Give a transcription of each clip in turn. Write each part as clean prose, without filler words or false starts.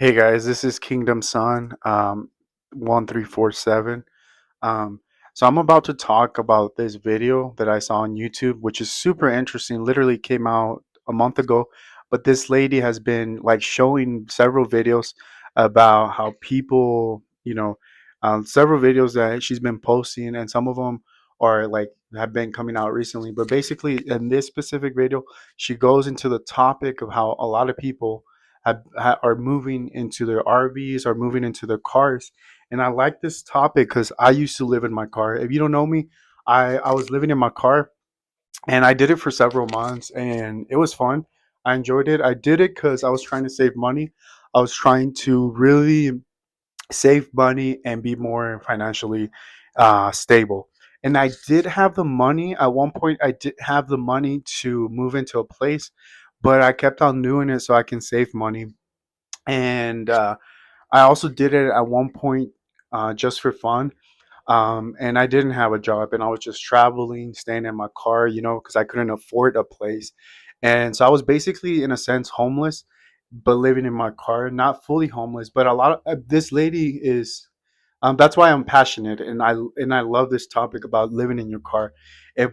Hey guys, this is Kingdom Sun 1347. Um, so I'm about to talk about this video that I saw on YouTube, which is super interesting. Literally came out a month ago, but this lady has been like showing several videos about how people, several videos that she's been posting, and some of them are like have been coming out recently. But basically, in this specific video, she goes into the topic of how a lot of people are moving into their RVs or moving into their cars, and I like this topic because I used to live in my car. If you don't know me, I was living in my car and I did it for several months and it was fun. I enjoyed it. I did it because I was trying to save money. I was trying to really save money and be more financially stable. And I did have the money. At one point, I did have the money to move into a place, but I kept on doing it so I can save money. And I also did it at one point just for fun. And I didn't have a job, and I was just traveling, staying in my car, because I couldn't afford a place. And so I was basically, in a sense, homeless, but living in my car, not fully homeless. But a lot of this lady is. That's why I'm passionate, and I love this topic about living in your car.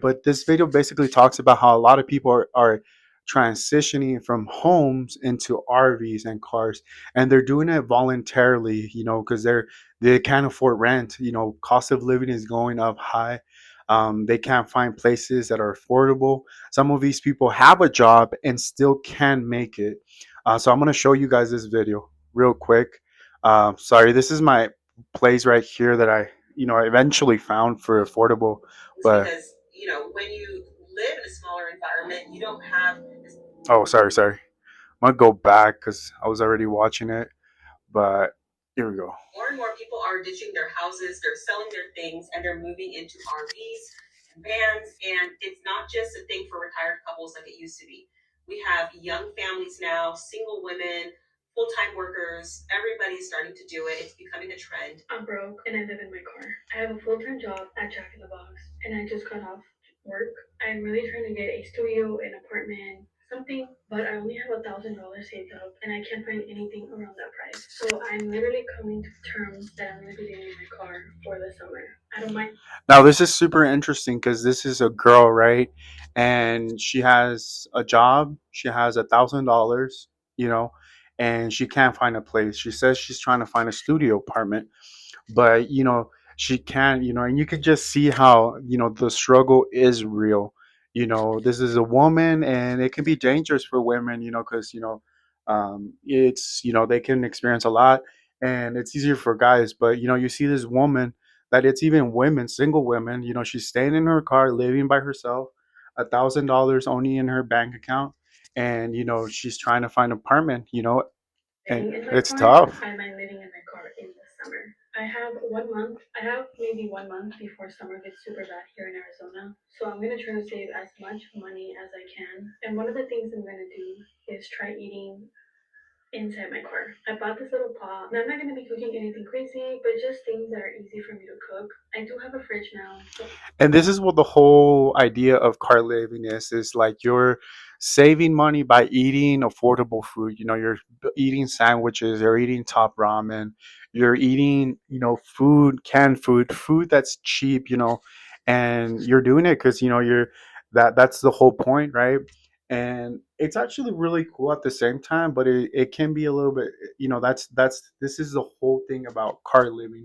But this video basically talks about how a lot of people are transitioning from homes into RVs and cars, and they're doing it voluntarily, because they can't afford rent. Cost of living is going up high. They can't find places that are affordable. Some of these people have a job and still can make it. So I'm gonna show you guys this video real quick. Sorry, this is my place right here that I eventually found for affordable. But because when you live in a smaller environment, you don't have this. Oh, sorry. I'm gonna go back because I was already watching it. But here we go. More and more people are ditching their houses, they're selling their things, and they're moving into RVs and vans. And it's not just a thing for retired couples like it used to be. We have young families now, single women, full time workers. Everybody's starting to do it. It's becoming a trend. I'm broke and I live in my car. I have a full time job at Jack in the Box, and I just got off work. I'm really trying to get a studio, an apartment, something, but I only have $1,000 saved up and I can't find anything around that price. So I'm literally coming to terms that I'm gonna be living in my car for the summer. I don't mind. Now this is super interesting because this is a girl, right? And she has a job. She has $1,000, you know, and she can't find a place. She says she's trying to find a studio apartment, but she can't. And you could just see how the struggle is real. This is a woman, and it can be dangerous for women, because it's they can experience a lot, and it's easier for guys. But you see this woman, that it's even women, single women, she's staying in her car, living by herself, $1,000 only in her bank account, and she's trying to find an apartment, and it's tough. I mind living in my car in the summer. I have maybe 1 month before summer gets super bad here in Arizona. So I'm gonna try to save as much money as I can. And one of the things I'm gonna do is try eating inside my car. I bought this little pot. Now, I'm not going to be cooking anything crazy, but just things that are easy for me to cook. I do have a fridge now. And this is what the whole idea of car living is like you're saving money by eating affordable food. You're eating sandwiches, you're eating top ramen, you're eating, food, canned food that's cheap, and you're doing it because, that's the whole point, right? And it's actually really cool at the same time, but it can be a little bit, that's this is the whole thing about car living.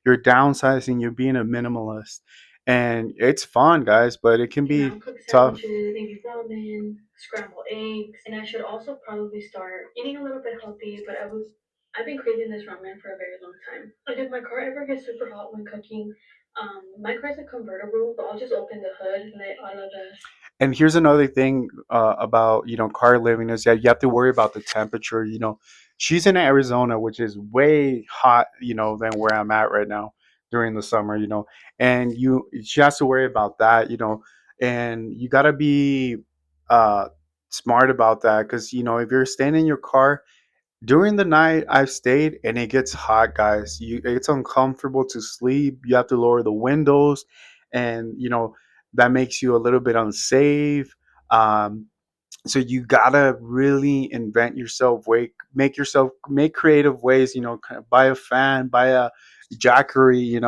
You're downsizing, you're being a minimalist, and it's fun, guys, but it can be cook tough. Sandwiches, maybe ramen, scrambled eggs, and I should also probably start eating a little bit healthy. But I've been craving this ramen for a very long time. Did my car ever get super hot when cooking? My car is a convertible, but I'll just open the hood and let all of the. And here's another thing about car living is that you have to worry about the temperature. She's in Arizona, which is way hot, than where I'm at right now during the summer. And she has to worry about that. And you gotta be uh, smart about that because if you're staying in your car during the night, I've stayed and it gets hot, guys. It's uncomfortable to sleep. You have to lower the windows, and that makes you a little bit unsafe. Um, So you gotta really invent yourself, make yourself, make creative ways, kind of buy a fan, buy a jackery.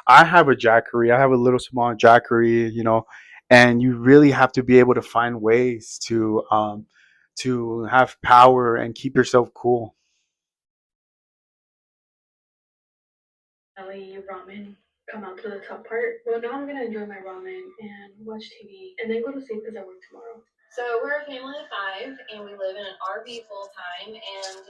I have a jackery, I have a little small jackery, and you really have to be able to find ways to have power and keep yourself cool. Finally ramen come out to the top part. Well, now I'm gonna enjoy my ramen and watch TV and then go to sleep because I work tomorrow. So we're a family of five, and we live in an RV full time. And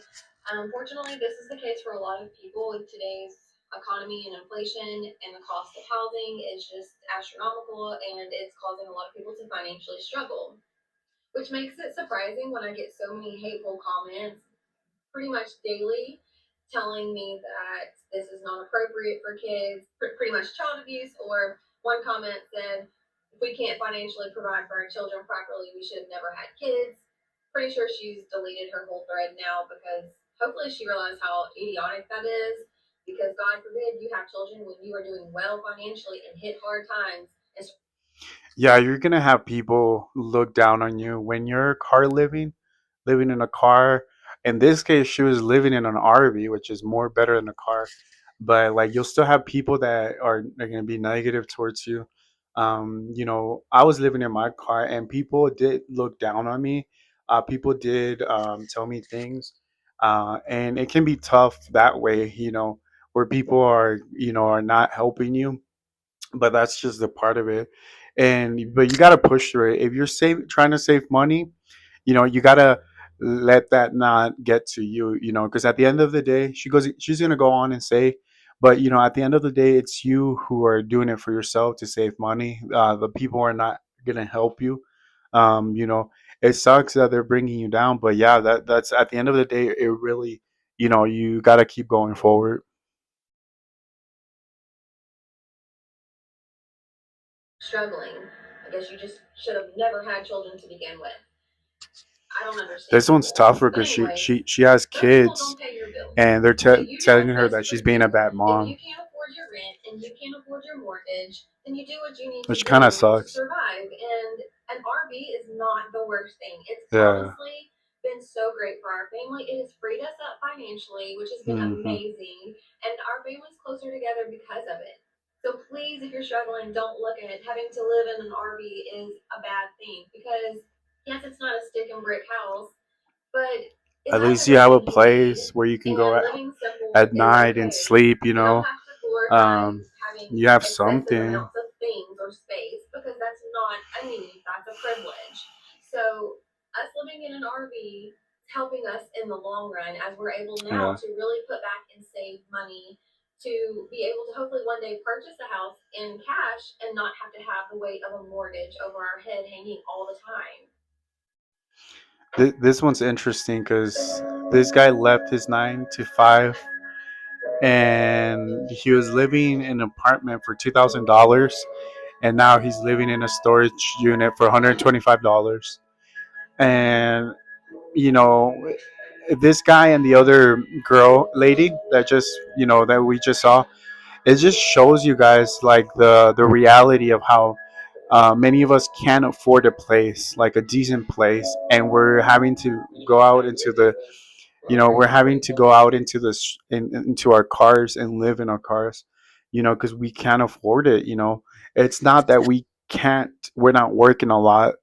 unfortunately, this is the case for a lot of people with today's economy and inflation, and the cost of housing is just astronomical, and it's causing a lot of people to financially struggle. Which makes it surprising when I get so many hateful comments pretty much daily telling me that this is not appropriate for kids, pretty much child abuse. Or one comment said, if we can't financially provide for our children properly, we should have never had kids. Pretty sure she's deleted her whole thread now because hopefully she realized how idiotic that is. Because God forbid you have children when you are doing well financially and hit hard times. And Yeah, you're gonna have people look down on you when you're car living in a car. In this case, she was living in an RV, which is more better than a car. But like, you'll still have people that are gonna be negative towards you. I was living in my car, and people did look down on me. People did tell me things, and it can be tough that way. Where people are not helping you, but that's just a part of it. And but you got to push through it if you're trying to save money. You got to let that not get to you, because at the end of the day, she's going to go on and say, but at the end of the day, it's you who are doing it for yourself to save money. The people are not going to help you. It sucks that they're bringing you down, but yeah, that's at the end of the day, it really, you got to keep going forward. struggling, I guess you just should have never had children to begin with. I don't understand This one's people. tougher But because she anyways, she she has some people kids, don't pay your bills. and they're So you do telling what's her best that for she's being a you. bad If you mom, can't afford your rent and you can't afford your mortgage, then you do what you need to which kind of do to sucks. survive. And an RV is not the worst thing. It's Yeah. honestly been so great for our family. It has freed us up financially, which has been Hmm. amazing. And our family's closer together because of it. So please, if you're struggling, don't look at it. Having to live in an RV is a bad thing because yes, it's not a stick and brick house, but it At has least you have a everything you need, place where you can go and living simple at is night and okay. sleep. You don't have to glorify Um, having you have excessive something. amounts of things or space because that's not a need, that's a privilege. So, us living in an RV is helping us in the long run as we're able now Yeah. to really put back and save money to be able to hopefully one day purchase a house in cash and not have to have the weight of a mortgage over our head hanging all the time. This one's interesting because this guy left his 9 to 5, and he was living in an apartment for $2,000, and now he's living in a storage unit for $125. And you know this guy and the other girl lady that just that we just saw, it just shows you guys like the reality of how many of us can't afford a place, like a decent place, and we're having to go out into the we're having to go out into into our cars and live in our cars, because we can't afford it. It's not that we're not working a lot.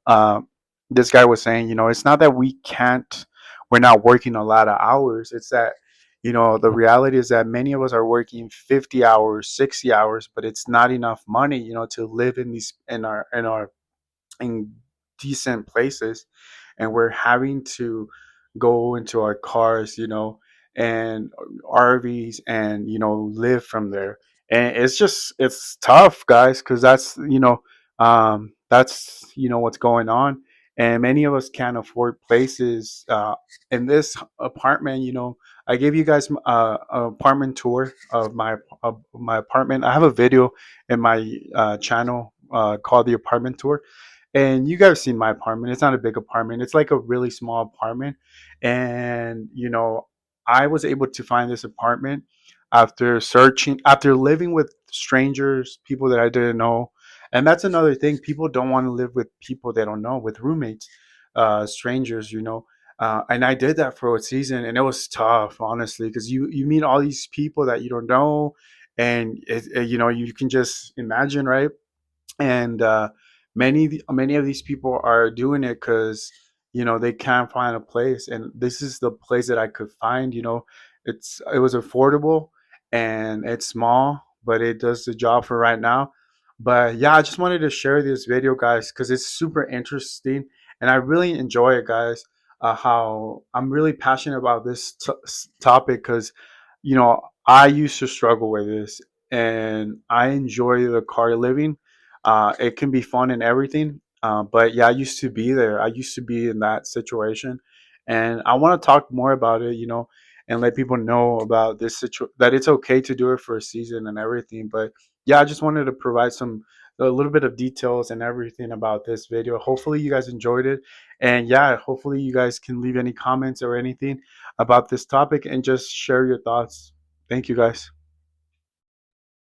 This guy was saying, it's not that we're not working a lot of hours. It's that the reality is that many of us are working 50 hours, 60 hours, but it's not enough money, to live in decent places, and we're having to go into our cars, and RVs, and live from there. And it's tough, guys, because that's what's going on, and many of us can't afford places. In this apartment, I gave you guys an apartment tour of my apartment. I have a video in my channel called the apartment tour, and you guys seen my apartment. It's not a big apartment. It's like a really small apartment. And I was able to find this apartment after living with strangers, people that I didn't know. And that's another thing. People don't want to live with people they don't know, with roommates. strangers, and I did that for a season, and it was tough, honestly, because you meet all these people that you don't know, and you can just imagine, right? And many of these people are doing it because they can't find a place, and this is the place that I could find. It was affordable, and it's small, but it does the job for right now. But yeah, I just wanted to share this video, guys, because it's super interesting, and I really enjoy it, guys. How I'm really passionate about this topic, because I used to struggle with this, and I enjoy the car living. It can be fun and everything. But yeah, I used to be there. I used to be in that situation, and I want to talk more about it, and let people know about this that it's okay to do it for a season and everything. But yeah, I just wanted to provide a little bit of details and everything about this video. Hopefully, you guys enjoyed it, and yeah, hopefully, you guys can leave any comments or anything about this topic and just share your thoughts. Thank you, guys.